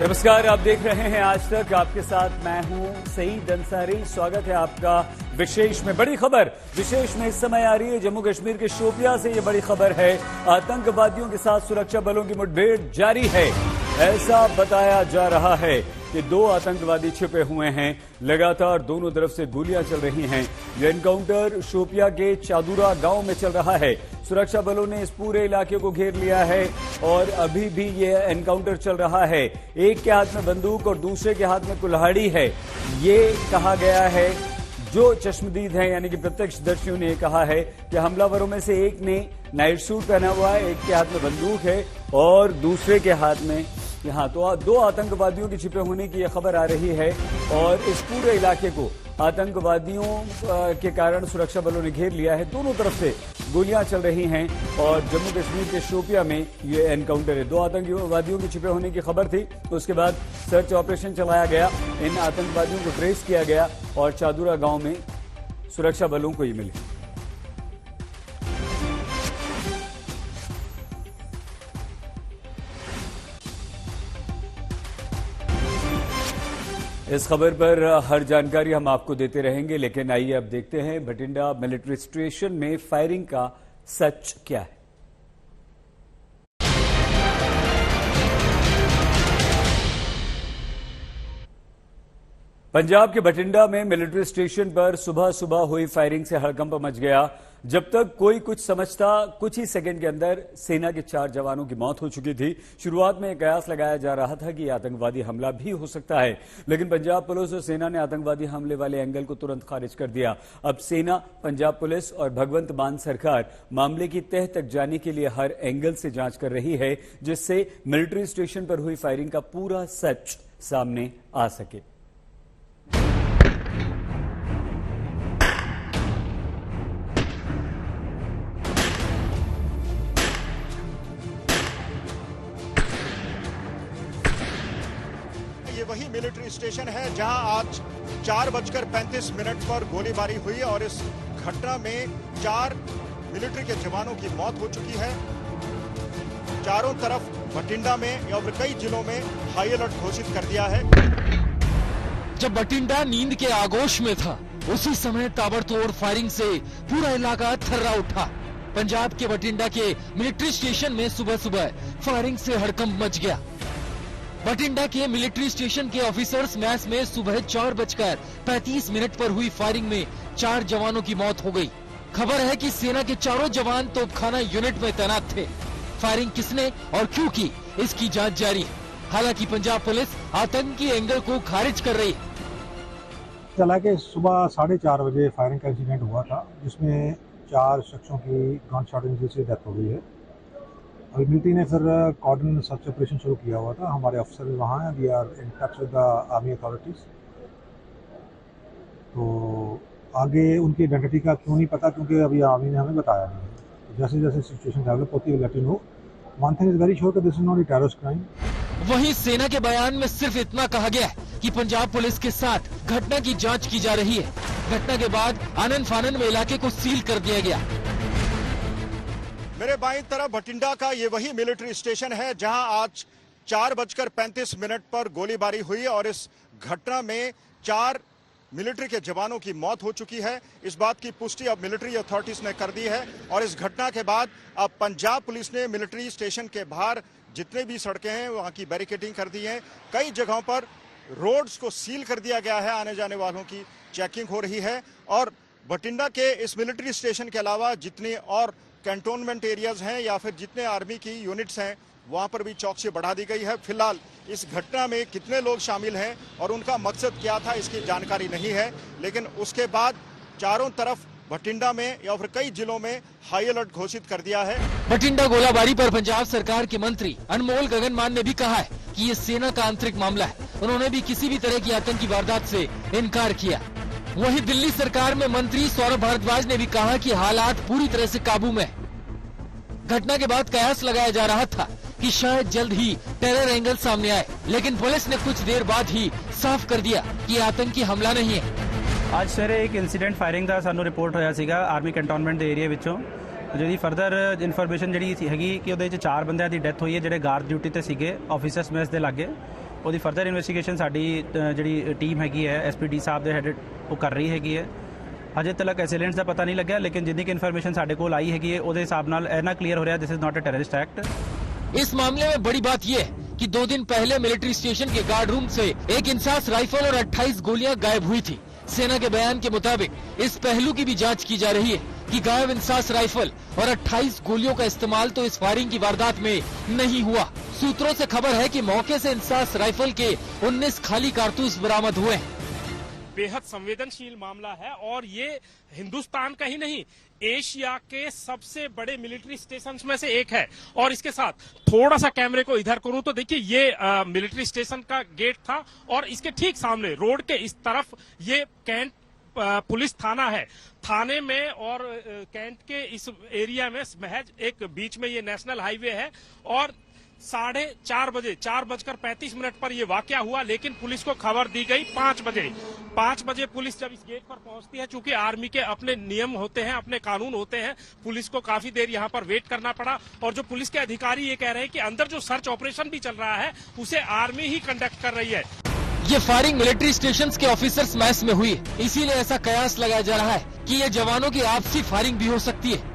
नमस्कार, आप देख रहे हैं आज तक। आपके साथ मैं हूं सईद अंसारी। स्वागत है आपका विशेष में। बड़ी खबर विशेष में इस समय आ रही है जम्मू कश्मीर के शोपियां से। ये बड़ी खबर है, आतंकवादियों के साथ सुरक्षा बलों की मुठभेड़ जारी है। ऐसा बताया जा रहा है कि 2 आतंकवादी छिपे हुए हैं। लगातार दोनों तरफ से गोलियां चल रही हैं। यह एनकाउंटर शोपियां के चादुरा गांव में चल रहा है। सुरक्षा बलों ने इस पूरे इलाके को घेर लिया है और अभी भी यह एनकाउंटर चल रहा है। एक के हाथ में बंदूक और दूसरे के हाथ में कुल्हाड़ी है। ये कहा गया है, जो चश्मदीद हैं यानी कि प्रत्यक्षदर्शियों ने कहा है कि हमलावरों में से एक ने नाइट सूट पहना हुआ है, एक के हाथ में बंदूक है और दूसरे के हाथ में यहां तो 2 आतंकवादियों के छिपे होने की यह खबर आ रही है। और इस पूरे इलाके को आतंकवादियों के कारण सुरक्षा बलों ने घेर लिया है। दोनों तरफ से गोलियां चल रही हैं और जम्मू कश्मीर के शोपियां में ये एनकाउंटर है। 2 आतंकवादियों के छिपे होने की खबर थी, तो उसके बाद सर्च ऑपरेशन चलाया गया। इन आतंकवादियों को ट्रेस किया गया और चादुरा गांव में सुरक्षा बलों को ये मिली। इस खबर पर हर जानकारी हम आपको देते रहेंगे, लेकिन आइए अब देखते हैं भटिंडा मिलिट्री स्टेशन में फायरिंग का सच क्या है। पंजाब के भटिंडा में मिलिट्री स्टेशन पर सुबह सुबह हुई फायरिंग से हड़कंप मच गया। जब तक कोई कुछ समझता, कुछ ही सेकंड के अंदर सेना के 4 जवानों की मौत हो चुकी थी। शुरुआत में कयास लगाया जा रहा था कि आतंकवादी हमला भी हो सकता है, लेकिन पंजाब पुलिस और सेना ने आतंकवादी हमले वाले एंगल को तुरंत खारिज कर दिया। अब सेना, पंजाब पुलिस और भगवंत मान सरकार मामले की तह तक जाने के लिए हर एंगल से जांच कर रही है, जिससे मिलिट्री स्टेशन पर हुई फायरिंग का पूरा सच सामने आ सके। ये वही मिलिट्री स्टेशन है जहां आज 4:35 पर गोलीबारी हुई और इस घटना में 4 मिलिट्री के जवानों की मौत हो चुकी है। चारों तरफ भटिंडा में और कई जिलों में हाई अलर्ट घोषित कर दिया है। जब भटिंडा नींद के आगोश में था, उसी समय ताबड़तोड़ फायरिंग से पूरा इलाका थर्रा उठा। पंजाब के भटिंडा के मिलिट्री स्टेशन में सुबह सुबह फायरिंग से हड़कंप मच गया। भटिंडा के मिलिट्री स्टेशन के ऑफिसर्स मैस में सुबह 4:35 पर हुई फायरिंग में 4 जवानों की मौत हो गई। खबर है कि सेना के 4 जवान तोपखाना यूनिट में तैनात थे। फायरिंग किसने और क्यों की, इसकी जांच जारी है। हालांकि पंजाब पुलिस आतंकी एंगल को खारिज कर रही है। चला के सुबह 4:30 बजे फायरिंग का इंसिडेंट हुआ था, जिसमें 4 शख्सों की गन शॉट इंजरी से डेथ हो गई है। अभी मिलिट्री ने फिर कॉर्डन सर्च ऑपरेशन शुरू किया हुआ था। हमारे अफसर वहाँ हैं, we are in touch with the army authorities. तो आगे उनकी आइडेंटिटी का क्यों नहीं पता, क्योंकि अभी आर्मी ने हमें बताया नहीं है। जैसे जैसे सिचुएशन डेवलप होती है let you know. One thing is very sure, this is not a terrorist crime. वहीं सेना के बयान में सिर्फ इतना कहा गया है कि पंजाब पुलिस के साथ घटना की जांच की जा रही है। घटना के बाद आनन फानन में इलाके को सील कर दिया गया। मेरे बाईं तरफ भटिंडा का ये वही मिलिट्री स्टेशन है जहां आज 4:35 पर गोलीबारी हुई और इस घटना में 4 मिलिट्री के जवानों की मौत हो चुकी है। इस बात की पुष्टि अब मिलिट्री अथॉरिटीज ने कर दी है और इस घटना के बाद अब पंजाब पुलिस ने मिलिट्री स्टेशन के बाहर जितने भी सड़कें हैं वहां की बैरिकेडिंग कर दी है। कई जगहों पर रोड्स को सील कर दिया गया है। आने जाने वालों की चेकिंग हो रही है और भटिंडा के इस मिलिट्री स्टेशन के अलावा जितनी और कैंटोनमेंट एरियाज हैं या फिर जितने आर्मी की यूनिट्स हैं वहां पर भी चौकसी बढ़ा दी गई है। फिलहाल इस घटना में कितने लोग शामिल हैं और उनका मकसद क्या था इसकी जानकारी नहीं है, लेकिन उसके बाद चारों तरफ भटिंडा में या फिर कई जिलों में हाई अलर्ट घोषित कर दिया है। भटिंडा गोलाबारी पर पंजाब सरकार के मंत्री अनमोल गगनमान ने भी कहा है कि ये सेना का आंतरिक मामला है। उन्होंने भी किसी भी तरह की आतंकी वारदात से इनकार किया। वहीं दिल्ली सरकार में मंत्री सौरभ भारद्वाज ने भी कहा कि हालात पूरी तरह से काबू में है। घटना के बाद कयास लगाया जा रहा था कि शायद जल्द ही टेरर एंगल सामने आए, लेकिन पुलिस ने कुछ देर बाद ही साफ कर दिया कि आतंकी हमला नहीं है। आज सवेरे एक इंसीडेंट फायरिंग का सानू रिपोर्ट होया सीगा आर्मी कैंटोनमेंट ਦੇ ਏਰੀਆ ਵਿੱਚੋਂ, ਜਿਹਦੀ ਫਰਦਰ ਇਨਫੋਰਮੇਸ਼ਨ ਜਿਹੜੀ ਹੈਗੀ ਕਿ ਉਹਦੇ ਵਿੱਚ 4 ਬੰਦਿਆਂ ਦੀ ਡੈਥ ਹੋਈ ਹੈ ਜਿਹੜੇ ਗਾਰਡ ਡਿਊਟੀ ਤੇ ਸੀਗੇ ਆਫਿਸਰਸ ਮੈਸ ਦੇ ਲਾਗੇ। ਉਹਦੀ ਫਰਦਰ ਇਨਵੈਸਟੀਗੇਸ਼ਨ ਸਾਡੀ ਜਿਹੜੀ ਟੀਮ ਹੈਗੀ ਹੈ ਐਸਪੀਡੀ ਸਾਹਿਬ ਦੇ ਹੈਡ ਉਹ ਕਰ ਰਹੀ ਹੈਗੀ ਹੈ। ਅਜੇ ਤੱਕ ਐਕਸੀਡੈਂਟਸ ਦਾ ਪਤਾ ਨਹੀਂ ਲੱਗਿਆ, ਲੇਕਿन जितनी की इन्फॉर्मेशन साढ़े को आई हैगी है ਉਹਦੇ ਹਿਸਾਬ ਨਾਲ ਇਹਨਾਂ क्लियर हो रहा है this is not a terrorist act. इस मामले में बड़ी बात यह है कि 2 दिन पहले मिलिट्री स्टेशन के गार्ड रूम से एक इंसास राइफल और 28 गोलियां गायब हुई थी। सेना के बयान के मुताबिक इस पहलू की भी जांच की जा रही है कि गायब इंसास राइफल और 28 गोलियों का इस्तेमाल तो इस फायरिंग की वारदात में नहीं हुआ। सूत्रों से खबर है कि मौके से इंसास राइफल के 19 खाली कारतूस बरामद हुए हैं। बेहद संवेदनशील मामला है और ये हिंदुस्तान का ही नहीं एशिया के सबसे बड़े मिलिट्री स्टेशन में से एक है। और इसके साथ थोड़ा सा कैमरे को इधर करूं तो देखिए ये मिलिट्री स्टेशन का गेट था और इसके ठीक सामने रोड के इस तरफ ये कैंट पुलिस थाना है। थाने में और कैंट के इस एरिया में महज एक बीच में ये नेशनल हाईवे है और 4:30 बजे 4:35 पर यह वाकया हुआ, लेकिन पुलिस को खबर दी गई 5 बजे। 5 बजे पुलिस जब इस गेट पर पहुंचती है, चूंकि आर्मी के अपने नियम होते हैं, अपने कानून होते हैं, पुलिस को काफी देर यहां पर वेट करना पड़ा। और जो पुलिस के अधिकारी ये कह रहे हैं कि अंदर जो सर्च ऑपरेशन भी चल रहा है उसे आर्मी ही कंडक्ट कर रही है। ये फायरिंग मिलिट्री स्टेशन के ऑफिसर्स मैस में हुई, इसीलिए ऐसा कयास लगाया जा रहा है कि ये जवानों की आपसी फायरिंग भी हो सकती है।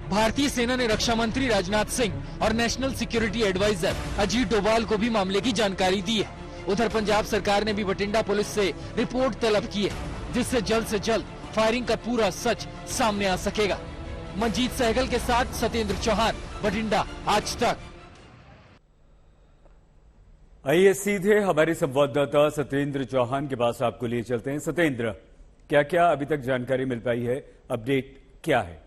भारतीय सेना ने रक्षा मंत्री राजनाथ सिंह और national security advisor Ajit Doval को भी मामले की जानकारी दी है। उधर पंजाब सरकार ने भी बठिंडा पुलिस से रिपोर्ट तलब की है, जिससे जल्द से जल्द फायरिंग का पूरा सच सामने आ सकेगा। मंजीत सहगल के साथ सत्येंद्र चौहान, बठिंडा, आज तक। आइए सीधे हमारे संवाददाता सत्येंद्र चौहान के पास आपको लिए चलते हैं। सत्येंद्र, क्या क्या अभी तक जानकारी मिल पाई है, अपडेट क्या है?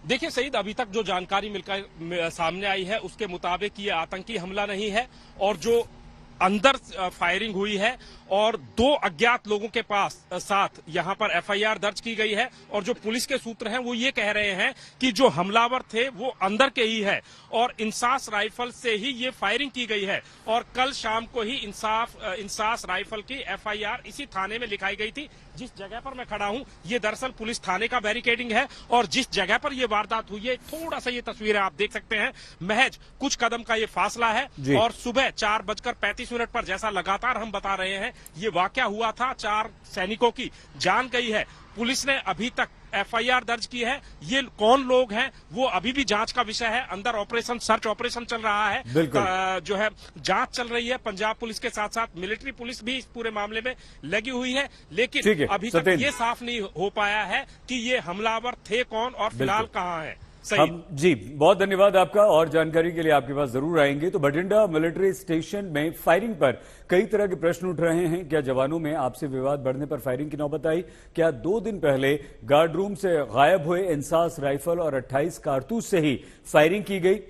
देखिए सईद, अभी तक जो जानकारी मिलकर सामने आई है उसके मुताबिक ये आतंकी हमला नहीं है और जो अंदर फायरिंग हुई है और 2 अज्ञात लोगों के साथ यहां पर एफआईआर दर्ज की गई है। और जो पुलिस के सूत्र हैं वो ये कह रहे हैं कि जो हमलावर थे वो अंदर के ही है और इंसास राइफल से ही ये फायरिंग की गई है। और कल शाम को ही इंसास राइफल की एफआईआर इसी थाने में लिखाई गई थी। जिस जगह पर मैं खड़ा हूं ये दरअसल पुलिस थाने का बैरिकेडिंग है और जिस जगह पर ये वारदात हुई है, थोड़ा सा ये तस्वीरें आप देख सकते हैं, महज कुछ कदम का ये फासला है। और सुबह 4:35 पर जैसा लगातार हम बता रहे हैं ये वाकया हुआ था, 4 सैनिकों की जान गई है। पुलिस ने अभी तक एफआईआर दर्ज की है। ये कौन लोग हैं वो अभी भी जांच का विषय है। अंदर ऑपरेशन, सर्च ऑपरेशन चल रहा है, जो है जांच चल रही है। पंजाब पुलिस के साथ साथ मिलिट्री पुलिस भी इस पूरे मामले में लगी हुई है, लेकिन अभी तक ये साफ नहीं हो पाया है कि ये हमलावर थे कौन और फिलहाल कहां है। जी, बहुत धन्यवाद आपका, और जानकारी के लिए आपके पास जरूर आएंगे। तो बठिंडा मिलिट्री स्टेशन में फायरिंग पर कई तरह के प्रश्न उठ रहे हैं। क्या जवानों में आपसी विवाद बढ़ने पर फायरिंग की नौबत आई? क्या 2 दिन पहले गार्ड रूम से गायब हुए इंसास राइफल और 28 कारतूस से ही फायरिंग की गई?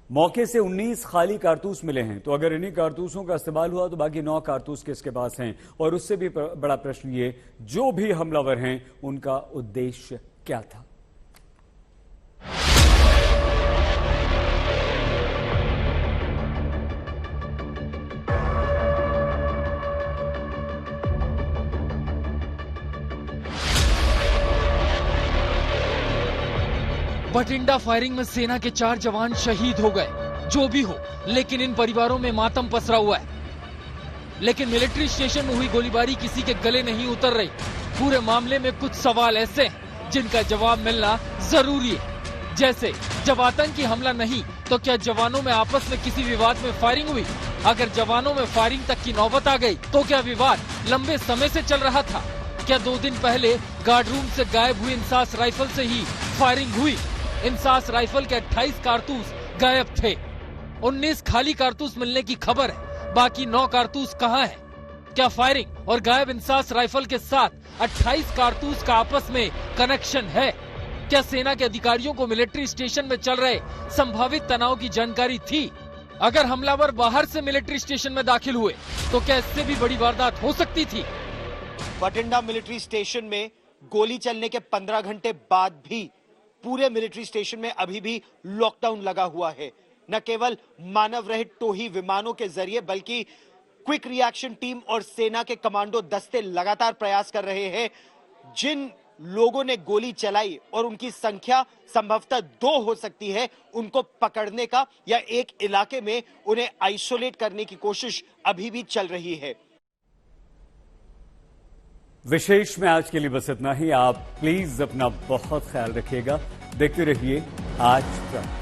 मौके से 19 खाली कारतूस मिले हैं, तो अगर इन्हीं कारतूसों का इस्तेमाल हुआ तो बाकी 9 कारतूस किसके पास हैं? और उससे भी बड़ा प्रश्न ये, जो भी हमलावर हैं उनका उद्देश्य क्या था? बठिंडा फायरिंग में सेना के 4 जवान शहीद हो गए। जो भी हो, लेकिन इन परिवारों में मातम पसरा हुआ है। लेकिन मिलिट्री स्टेशन में हुई गोलीबारी किसी के गले नहीं उतर रही। पूरे मामले में कुछ सवाल ऐसे हैं जिनका जवाब मिलना जरूरी है। जैसे, जब आतंकी हमला नहीं तो क्या जवानों में आपस में किसी विवाद में फायरिंग हुई? अगर जवानों में फायरिंग तक की नौबत आ गई तो क्या विवाद लंबे समय से चल रहा था? क्या 2 दिन पहले गार्ड रूम से गायब हुई इंसास राइफल से ही फायरिंग हुई? इंसास राइफल के 28 कारतूस गायब थे। 19 खाली कारतूस मिलने की खबर है, बाकी 9 कारतूस कहां हैं? क्या फायरिंग और गायब इंसास राइफल के साथ 28 कारतूस का आपस में कनेक्शन है? क्या सेना के अधिकारियों को मिलिट्री स्टेशन में चल रहे संभावित तनाव की जानकारी थी? अगर हमलावर बाहर से मिलिट्री स्टेशन में दाखिल हुए तो क्या इससे भी बड़ी वारदात हो सकती थी? बठिंडा मिलिट्री स्टेशन में गोली चलने के 15 घंटे बाद भी पूरे मिलिट्री स्टेशन में अभी भी लॉकडाउन लगा हुआ है। न केवल मानव रहित टोही विमानों के जरिए बल्कि क्विक रिएक्शन टीम और सेना के कमांडो दस्ते लगातार प्रयास कर रहे हैं। जिन लोगों ने गोली चलाई और उनकी संख्या संभवतः 2 हो सकती है, उनको पकड़ने का या एक इलाके में उन्हें आइसोलेट करने की कोशिश अभी भी चल रही है। विशेष में आज के लिए बस इतना ही। आप प्लीज अपना बहुत ख्याल रखिएगा। देखते रहिए आज तक।